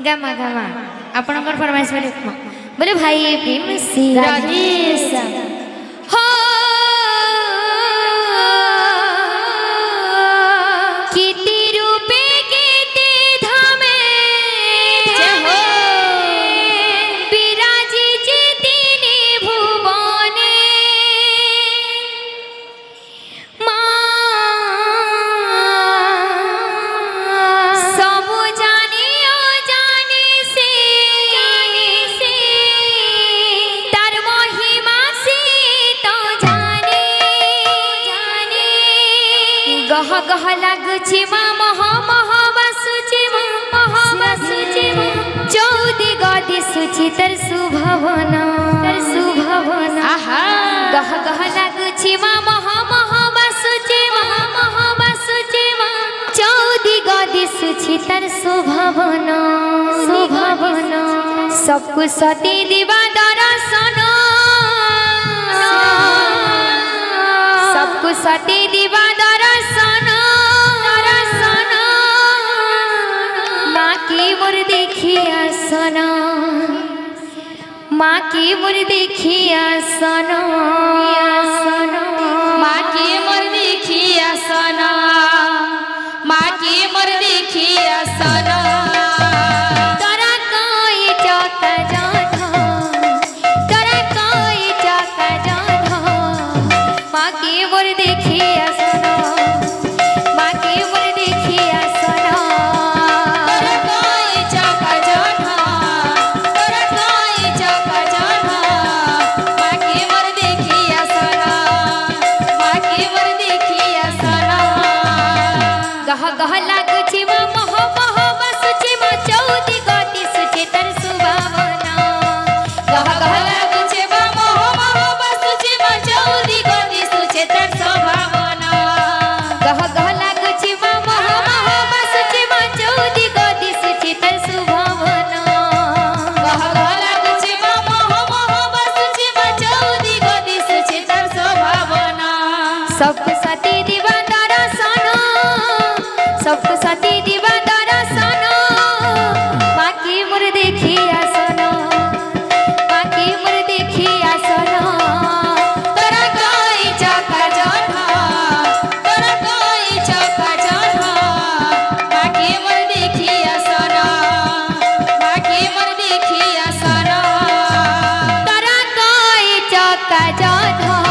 gamma gamma आपनकर फरमाइश बोले भाई प्रेम से राजेश हो कीर्ति रूपे कीर्ति धामे हो विराजी जितिनी भुवने गह गह लागुछि मा महा महा बसुछि मा महा बसुछि मा चौदी गदी सुछि तर सुभवन आहा गह गह लागुछि मा महा महा बसुछि मा महा बसुछि मा चौदी गदी सुछि तर सुभवन सबको सती दिवा दर्शन सबको सती दिवा मोर देखिया सना माँ की मोर देखिया सना माँ की मोर देखिया सना माँ की मोर देखिया सना तोरा कोई चौका जाना तोरा कोई चौका जाना माँ की मोर देखिया सना माँ की मोर देखिया सना गह लागुछि मा महा महा बसुछि मा चौदी गति सुछि तर सुभावना गह लागुछि मा महा महा बसुछि मा चौदी गति सुछि तर सुभावना गह लागुछि मा महा महा बसुछि मा चौदी गति सुछि तर सुभावना गह लागुछि मा महा महा बसुछि मा चौदी गति सुछि तर सुभावना सब सती दिवा सबको सती दिवा दर्शन माँ की मोर देखिया सना माँ की मोर देखिया सना तोरा कोई चौका जाना तोरा कोई चौका जाना माँ की मोर देखिया सना माँ की मोर देखिया सना तोरा कोई चौका जाना